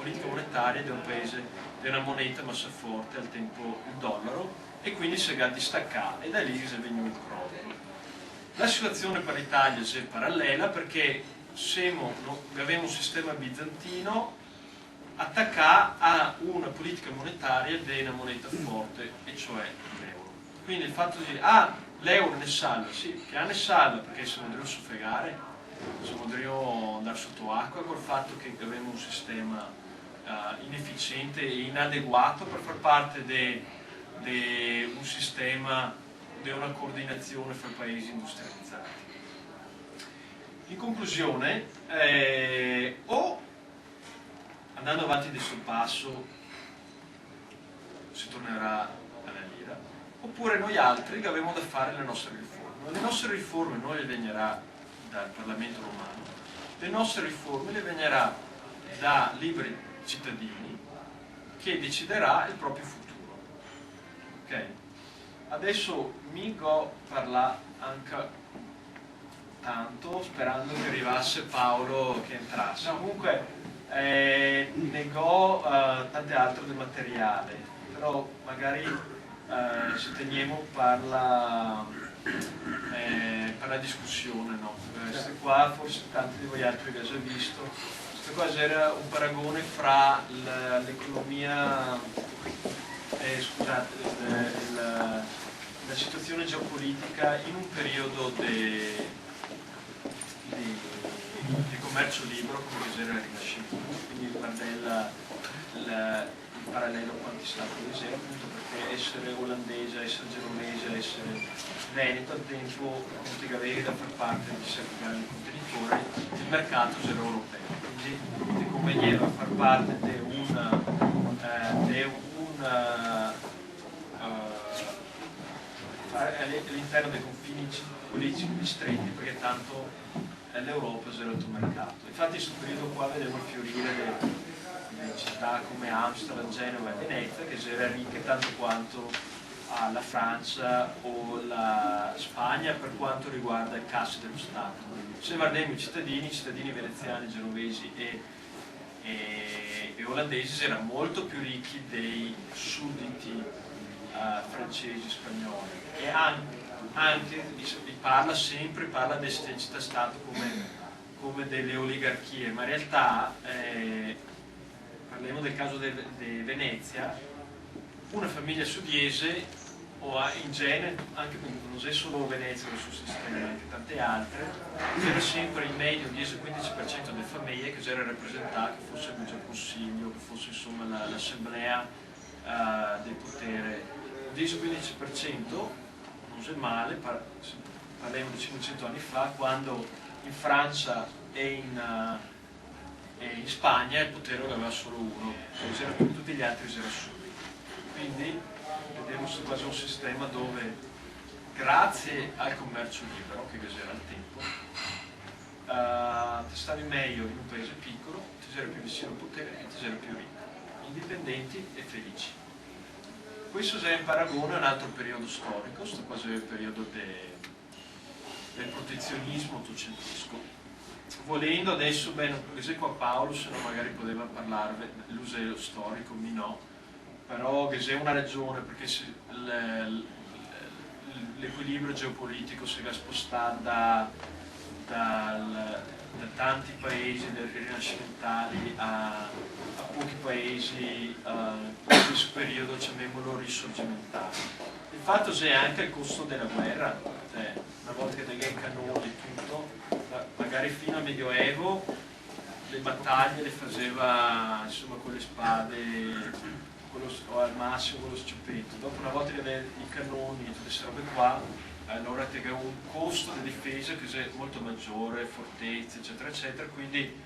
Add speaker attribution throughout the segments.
Speaker 1: politica monetaria di un paese, di una moneta massa forte al tempo il dollaro, e quindi si è distaccato, e da lì si è venuto il crollo. La situazione per l'Italia è parallela perché avevamo un sistema bizantino attaccato a una politica monetaria di una moneta forte, e cioè l'euro. Quindi il fatto di dire, l'euro ne salva, sì, che ne salva perché se non soffregare, se non andare sotto acqua, col fatto che avevamo un sistema inefficiente e inadeguato per far parte di un sistema di una coordinazione fra paesi industrializzati. In conclusione, o andando avanti di sul passo si tornerà alla lira, oppure noi altri che avevamo da fare le nostre riforme. Le nostre riforme non le venirà dal Parlamento romano, le nostre riforme le venirà da liberi cittadini che deciderà il proprio futuro. Ok? Adesso mi parla anche tanto, sperando che arrivasse Paolo che entrasse. No, comunque negò tante altre del materiale, però magari se teniamo per la discussione, no? Queste qua forse tanti di voi altri che già visto. Questa qua era un paragone fra l'economia, scusate, la situazione geopolitica in un periodo di commercio libero come era il Rinascimento, quindi il parallelo quantistato ad esempio, appunto perché essere olandese, essere genovese, essere veneto al tempo aveva da far parte di certi grandi contenitori, il mercato era europeo, quindi ti conveniva far parte di all'interno dei confini politici ristretti, perché tanto l'Europa era il tuo mercato. Infatti in questo periodo qua vedevo fiorire le città come Amsterdam, Genova e Venezia, che erano ricche tanto quanto la Francia o la Spagna per quanto riguarda le casse dello Stato. Se guardiamo i cittadini veneziani, genovesi e olandesi erano molto più ricchi dei sudditi francesi, spagnoli, e anche parla di città-stato come delle oligarchie, ma in realtà parliamo del caso di Venezia, una famiglia suddiese, o in genere, anche non è solo Venezia nel suo sistema, anche tante altre, c'era sempre in medio il 10-15% delle famiglie che era rappresentata, che fosse il consiglio, che fosse insomma l'assemblea del potere. Il 10-15% non è male, parliamo di 500 anni fa, quando in Francia e in Spagna il potere aveva solo uno, tutti gli altri erano soli. Quindi vediamo quasi un sistema dove, grazie al commercio libero, che era al tempo, ti stavi meglio in un paese piccolo, ti sei più vicino al potere e ti sei più ricco, indipendenti e felici. Questo è in paragone a un altro periodo storico, questo quasi è il periodo del protezionismo ottocentesco. Volendo adesso, non è qua Paolo, se no magari poteva parlarvi, l'uso storico, mi no, però che c'è una ragione, perché l'equilibrio geopolitico si è spostato da tanti paesi rinascimentali a pochi paesi in questo periodo, chiamiamolo risorgimentale. Il fatto è anche il costo della guerra, cioè, una volta che dai cannoni e tutto, magari fino al Medioevo le battaglie le faceva insomma con le spade o al massimo con lo sciuppetto. Dopo, una volta che avevi i cannoni e tutte queste robe qua, allora ti aveva un costo di difesa che è molto maggiore, fortezze eccetera eccetera, quindi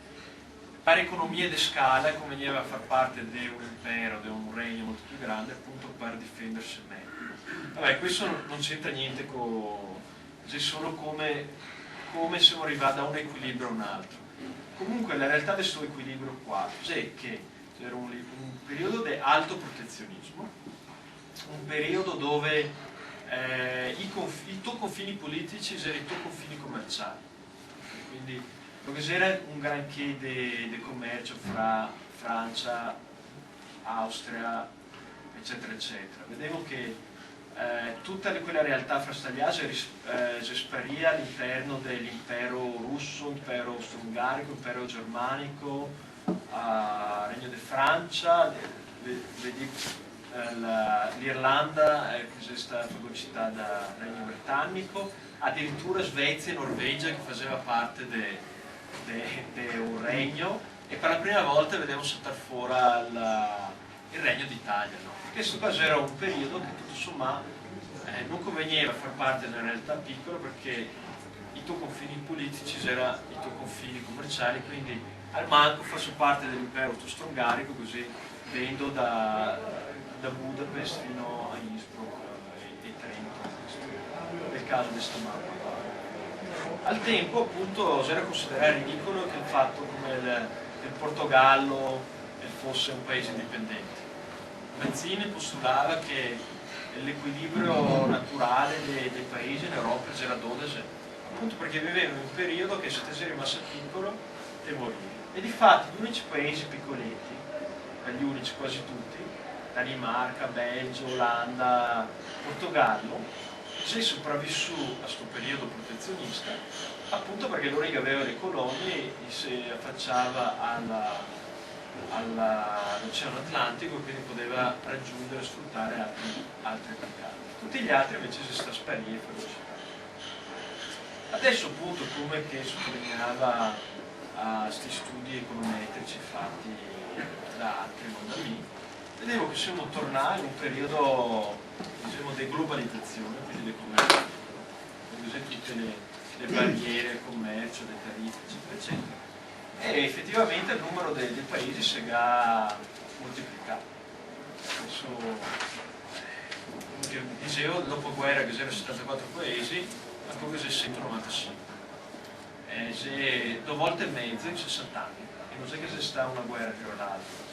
Speaker 1: per economie di scala conveniva far parte di un impero, di un regno molto più grande, appunto per difendersi meglio. Vabbè, questo non c'entra niente con... c'è solo come siamo arrivati da un equilibrio a un altro. Comunque la realtà di questo equilibrio qua è che c'era un periodo di alto protezionismo, un periodo dove i tuoi confini politici erano i tuoi confini commerciali, quindi era un granché di commercio fra Francia, Austria, eccetera, eccetera. Vedevo che tutta quella realtà frastagliata si sparia all'interno dell'impero russo, impero austro-ungarico, impero germanico, Regno di Francia, l'Irlanda che è stata fagocitata dal Regno Britannico, addirittura Svezia e Norvegia che faceva parte di un regno, e per la prima volta vedevo saltare fuori il Regno d'Italia. No? Questo cosa era un periodo che tutto sommato non conveniva far parte di una realtà piccola, perché i tuoi confini politici erano i tuoi confini commerciali, quindi al manco faccio parte dell'impero austro-ungarico, così vendo da Budapest fino a Innsbruck e Trento, nel caso di stamani. Al tempo appunto si era considerato ridicolo che il fatto come il Portogallo fosse un paese indipendente. Mazzini postulava che l'equilibrio naturale dei paesi in Europa era 12, appunto perché vivevano in un periodo che se te sei rimasto piccolo te morivi. E di fatto gli unici paesi piccoletti, gli unici quasi tutti, Danimarca, Belgio, Olanda, Portogallo, si è sopravvissuto a questo periodo protezionista, appunto perché loro avevano le colonie e si affacciava all'Oceano Atlantico, e quindi poteva raggiungere e sfruttare altri mercati. Tutti gli altri invece si sta sparendo e fagocitando. Adesso appunto, come che sottolineava questi studi econometrici fatti da altri, non da me, vedevo che siamo tornati in un periodo, diciamo, di globalizzazione, quindi di commercio, quindi tutte le barriere al commercio, le tariffe, eccetera, eccetera. E effettivamente il numero dei paesi si è moltiplicato. Adesso, come dicevo, dopo guerra che c'erano 74 paesi, a come si 195. Due volte e mezzo in 60 anni, e non c'è che c'è stata una guerra tra l'altro.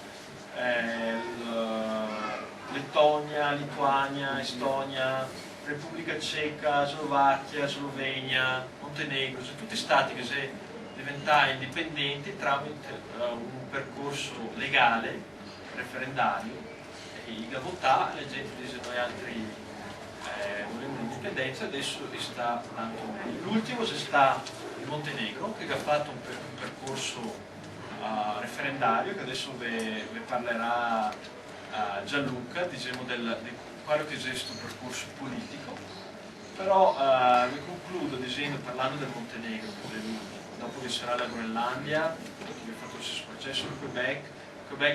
Speaker 1: Lettonia, Lituania, Estonia, Repubblica Ceca, Slovacchia, Slovenia, Montenegro, sono tutti stati che si diventati indipendenti tramite un percorso legale, referendario, e i votare, la gente dice noi altri volevamo l'indipendenza, adesso sta andando meglio. L'ultimo c'è stato il Montenegro, che ha fatto un percorso referendario, che adesso vi parlerà Gianluca, diciamo, di quello che è questo percorso politico. Però vi concludo dicendo, parlando del Montenegro, dopo che sarà la Groenlandia, che ha fatto lo stesso processo il Quebec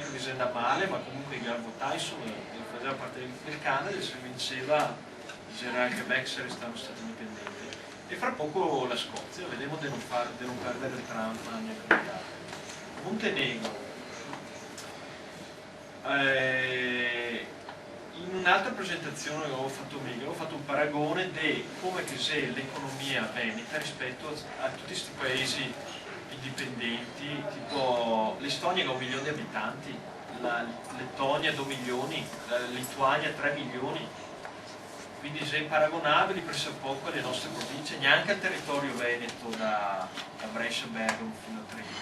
Speaker 1: vi è andato male, ma comunque i votai faceva parte del Canada, e se vinceva c'era il Quebec, sarebbe stato indipendente. E fra poco la Scozia, vedremo di non perdere il tram neanche candidato. Montenegro. In un'altra presentazione che avevo fatto meglio, avevo fatto un paragone di come che sia l'economia veneta rispetto a tutti questi paesi indipendenti, tipo l'Estonia che ha 1 milione di abitanti, la Lettonia 2 milioni, la Lituania 3 milioni, quindi sono paragonabili pressopoco alle nostre province, neanche al territorio veneto da Brescia, Bergamo fino a Trieste.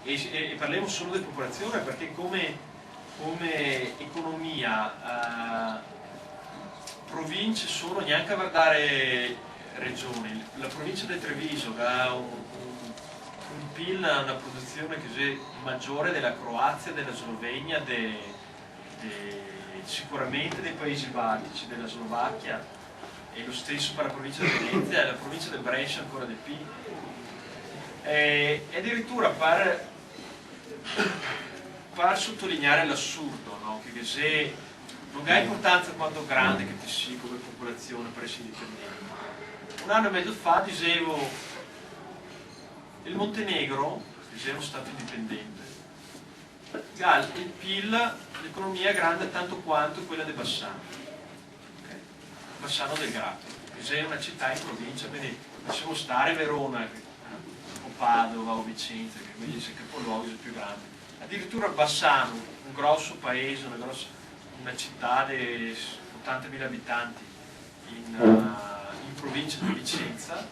Speaker 1: E parliamo solo di popolazione, perché come economia province sono, neanche a guardare regioni. La provincia di Treviso che ha un PIL, una produzione che è maggiore della Croazia, della Slovenia, sicuramente dei Paesi Baltici, della Slovacchia, e lo stesso per la provincia di Venezia, e la provincia di Brescia ancora di più. E addirittura per sottolineare l'assurdo, no? Che se non ha importanza quanto grande che ti sia come popolazione per essere indipendente. 1 anno e mezzo fa dicevo il Montenegro, dicevo stato indipendente, il PIL, l'economia è grande tanto quanto quella di Bassano, okay? Bassano del Grappa, che è una città in provincia, quindi lasciamo stare Verona o Padova o Vicenza, che quindi sono capoluoghi più grandi. Addirittura Bassano, un grosso paese, una città di 80.000 abitanti in provincia di Vicenza,